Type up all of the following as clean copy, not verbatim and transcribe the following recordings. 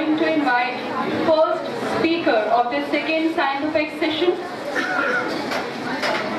going to invite first speaker of this second scientific session.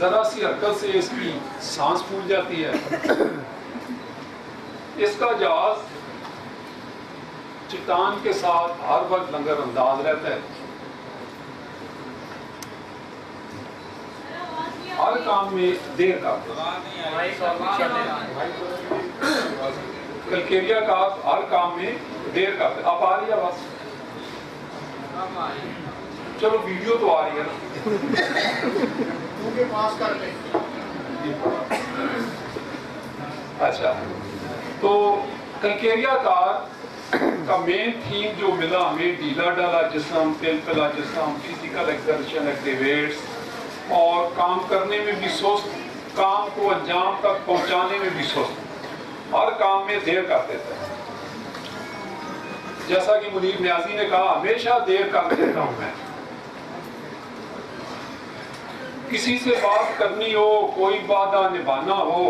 ذرا سی حرکت سے اس کی سانس پھول جاتی ہے. اس کا جہاز چٹان کے ساتھ ہر وقت لنگر انداز رہتا ہے. ہر کام میں دیر کرتا ہے. کلکیریا کا ہر کام میں دیر کرتا ہے. اب آ رہی ہے بس, چلو ویڈیو تو آ رہی ہے نا. اچھا, تو کلکیریا کار کا مین تھیم جو ملا ہمیں, ڈھیلا ڈالا جسم, پلپلا جسم, فزیکل ایکسرشن ایکٹیویٹس, اور کام کرنے میں بھی سست, کام کو انجام تک پہنچانے میں بھی سست, ہر کام میں دیر کر دیتا ہے. جیسا کہ منیر نیازی نے کہا, ہمیشہ دیر کر دیتا ہوں میں. کسی سے بات کرنی ہو, کوئی وعدہ نبھانا ہو,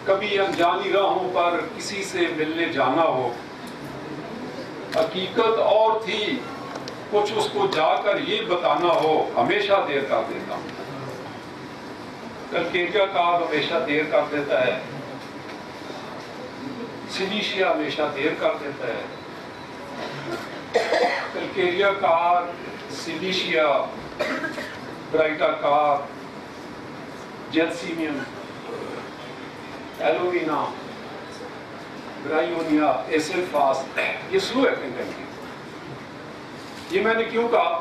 کبھی انجانی راہوں پر کسی سے ملنے جانا ہو, حقیقت اور تھی کچھ اس کو جا کر یہ بتانا ہو, ہمیشہ دیر کر دیتا ہوں. کلکیریا کار ہمیشہ دیر کر دیتا ہے. سلیشیا ہمیشہ دیر کر دیتا ہے. کلکیریا کار, سلیشیا, برائٹا کار, جیلسیمیم, ایلووینا, برائیونیا, ایسل فاسٹ, یہ سلو ایکٹنگ کرتی ہے. یہ میں نے کیوں کہا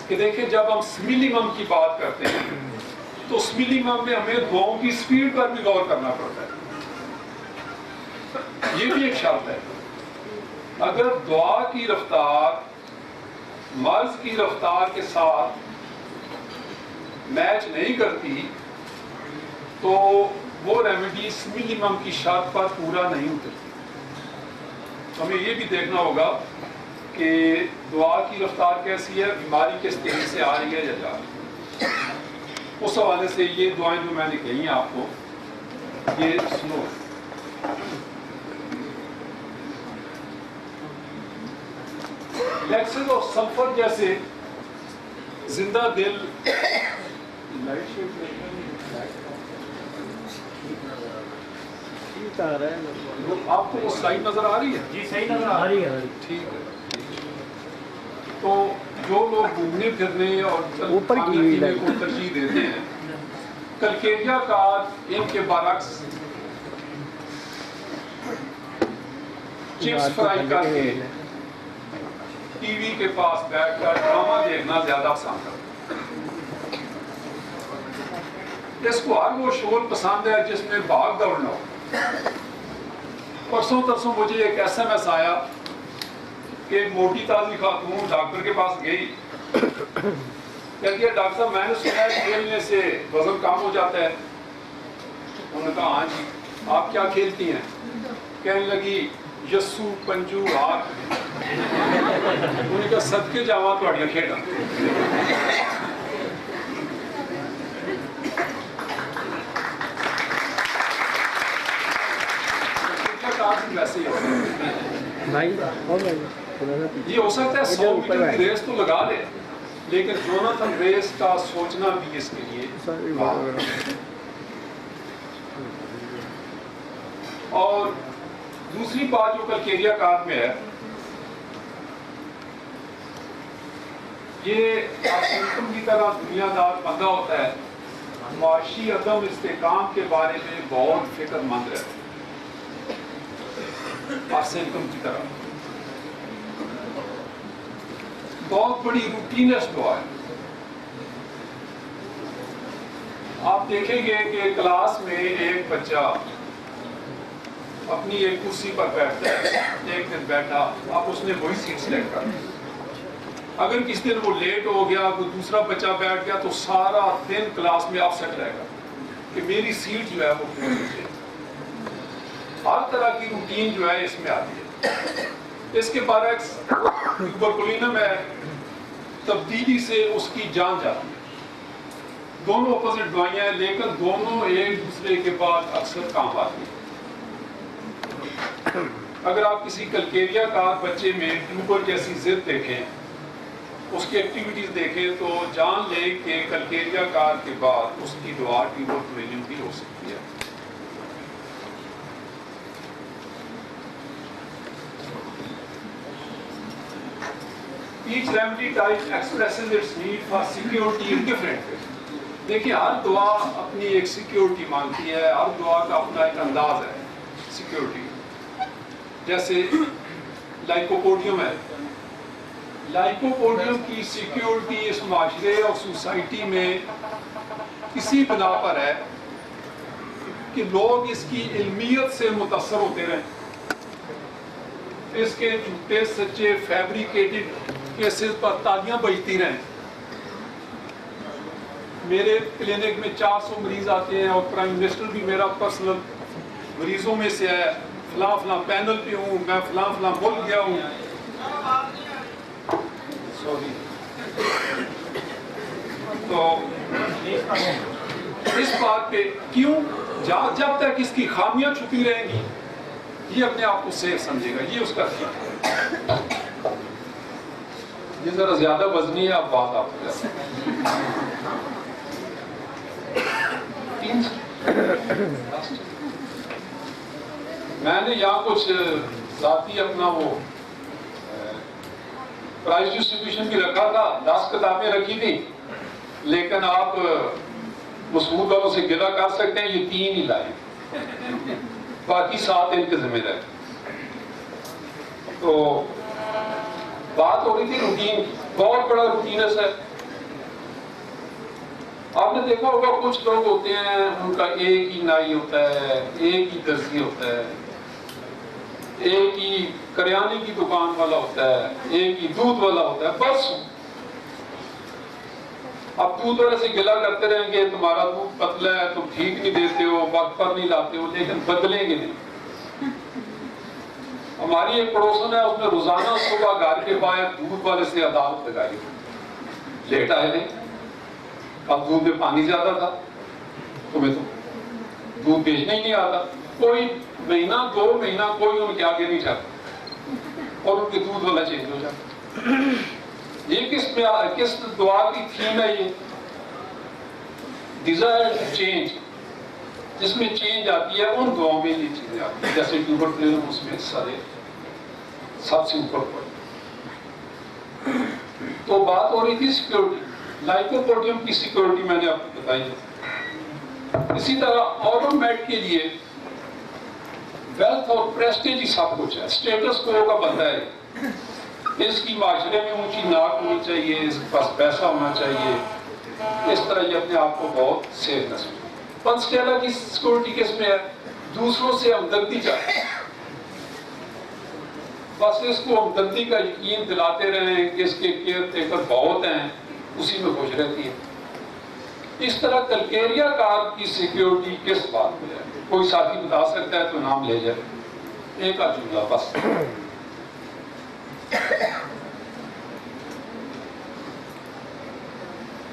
کہ دیکھیں جب ہم سمیلیمم کی بات کرتے ہیں تو سمیلیمم میں ہمیں دعاؤں کی سپیڈ پر بھی غور کرنا پڑتا ہے. یہ بھی ایک شرط ہے. اگر دعا کی رفتار مرض کی رفتار کے ساتھ میچ نہیں کرتی تو وہ ریمیڈی سمیلیمم کی شرط پر پورا نہیں اترتی. ہمیں یہ بھی دیکھنا ہوگا کہ دعا کی رفتار کیسی ہے, بیماری کس طرح سے آ رہی ہے یا جا رہی ہے. اس حوالے سے یہ دعائیں جو میں نے کہی ہیں آپ کو, یہ سنو. لیکسز اور سلفر جیسے زندہ دل, آپ کو وہ سلائڈ نظر آ رہی ہے؟ جی صحیح نظر آ رہی ہے. ٹھیک ہے. تو جو لوگ گھومنے پھرنے اور کھانے پینے کو ترجیح دیتے ہیں, کلکیریا کار ان کے برعکس چپس فرائی کر کے ٹی وی کے پاس بیٹھ کر ڈرامہ دیکھنا زیادہ پسند کرتے ہیں. اس کو ہر وہ شغل پسند ہے جس میں بھاگ دوڑنا ہو. پرسوں ترسوں مجھے ایک ایس ایم ایس آیا کہ ایک موٹی تازی خاتون ڈاکٹر کے پاس گئی, کہتی ہے ڈاکٹر صاحب میں نے سنا ہے کھیلنے سے وزن کم ہو جاتا ہے. انہوں نے کہا ہاں جی, آپ کیا کھیلتی ہیں؟ کہنے لگی یسو پنجو ہاتھ. انہوں نے کہا صدقے جاواں تہاڈیاں کھیڈاں. ویسے یہ ہو سکتا ہے 100 میٹر کی ریس تو لگا لے, لیکن جوناتھن ریس کا سوچنا بھی اس کے لیے. اور دوسری بات جو کلکیریا کار میں ہے, یہ سمپٹم کی طرح دنیا دار بندہ ہوتا ہے, معاشی عدم استحکام کے بارے میں بہت فکر مند ہے. سمپٹم کی طرح بہت بڑی روٹینس دعا ہے. آپ دیکھیں گے کہ کلاس میں ایک بچہ اپنی ایک کرسی پر بیٹھتا ہے, ایک دن بیٹھا, اب اس نے وہی سیٹ سلیکٹ کر دی. اگر کس دن وہ لیٹ ہو گیا, کوئی دوسرا بچہ بیٹھ گیا, تو سارا دن کلاس میں اپسیٹ رہے گا کہ میری سیٹ جو ہے وہ پوری ہے. ہر طرح کی روٹین جو ہے اس میں آتی ہے. اس کے برعکس ٹیوبرکلینم ہے, تبدیلی سے اس کی جان جاتی ہے. دونوں اپوزٹ دوائیاں ہیں, لیکن دونوں ایک دوسرے کے بعد اکثر کام آتی ہیں. اگر آپ کسی کلکیریا کار بچے میں ٹیوبر جیسی ضد دیکھیں اس کی ایکٹیویٹیز دیکھیں تو جان لیں کہ کلکیریا کار کے بعد اس کی دعا ٹیوبر پلیلیم بھی ہو سکتی ہے. Each remedy type expresses its need for security in different ways. دیکھیں ہر دعا اپنی ایک سیکیورٹی مانگتی ہے, ہر دعا کا اپنا ایک انداز ہے سیکیورٹی. جیسے لائکوپوڈیم ہے, لائکوپوڈیم کی سیکیورٹی اس معاشرے اور سوسائٹی میں اسی بنا پر ہے کہ لوگ اس کی علمیت سے متاثر ہوتے رہیں, اس کے جھوٹے سچے فیبریکیٹڈ کیسز پر تالیاں بجتی رہیں. میرے کلینک میں 400 مریض آتے ہیں اور پرائم منسٹر بھی میرا پرسنل مریضوں میں سے ہے, فلاں فلاں پینل پہ ہوں, میں فلاں فلاں ملک گیا ہوں. سوری. تو اس بات پہ کیوں, جب تک اس کی خامیاں چھپی رہیں گی یہ اپنے آپ کو سیف سمجھے گا, یہ اس کا ٹھیک ہے. یہ ذرا زیادہ وزنی ہے, اب بات آپ کو میں نے یہاں کچھ ذاتی اپنا وہ پرائز ڈسٹریبیوشن بھی رکھا تھا, 10 کتابیں رکھی تھی, لیکن آپ مسعود والوں سے گلہ کر سکتے ہیں یہ 3 ہی لائے, باقی 7 ان کے ذمہ دار. تو بات ہو رہی تھی روٹین کی, بہت بڑا روٹینس ہے. آپ نے دیکھا ہوگا کچھ لوگ ہوتے ہیں ان کا ایک ہی نائی ہوتا ہے, ایک ہی درزی ہوتا ہے, ایک ہی کریانے کی دکان والا ہوتا ہے, ایک ہی دودھ والا ہوتا ہے, بس. اب دودھ والے سے گلہ کرتے رہیں گے تمہارا دودھ پتلا ہے, تم ٹھیک نہیں دیتے ہو, وقت پر نہیں لاتے ہو, لیکن بدلیں گے نہیں. ہماری ایک پڑوسن ہے, اس نے روزانہ صبح گھر کے باہر دودھ والے سے عدالت لگائی, لیٹ آئے نہیں, اب دودھ میں پانی زیادہ تھا, تمہیں تو دودھ بیچنا ہی نہیں آتا. کوئی مہینہ 2 مہینہ کوئی ان کے آگے نہیں جاتا اور ان کے دودھ والا چینج ہو جاتا. یہ کس دعا کی تھیم ہے, یہ ڈیزائر چینج, جس میں چینج آتی ہے ان دعاؤں میں یہ چیزیں آتی ہیں. جیسے ٹیوبر پلیلیم اس میں سارے سب سے اوپر پر. تو بات ہو رہی تھی سیکیورٹی, لائکوپوڈیم کی سیکیورٹی میں نے آپ کو بتائی ہے. اسی طرح آٹومیٹ کے لیے ویلتھ اور پریسٹیج ہی سب کچھ ہے, اسٹیٹس کو کا بندہ ہے. اس کی معاشرے میں اونچی ناک ہونی چاہیے, اس کے پاس پیسہ ہونا چاہیے, اس طرح یہ اپنے آپ کو بہت سیف نہ سمجھے. پنسٹیلا کی سیکیورٹی کس میں ہے, دوسروں سے ہمدردی چاہتے ہیں, بس اس کو ہمدردی کا یقین دلاتے رہیں کہ اس کے کیئر ٹیکر بہت ہیں, اسی میں خوش رہتی ہے. اس طرح کلکیریا کار کی سیکیورٹی کس بات میں ہے, کوئی ساتھی بتا سکتا ہے تو نام لے جائے, ایک آدھ جملہ بس.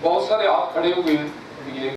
بہت سارے آپ کھڑے ہوئے ہیں,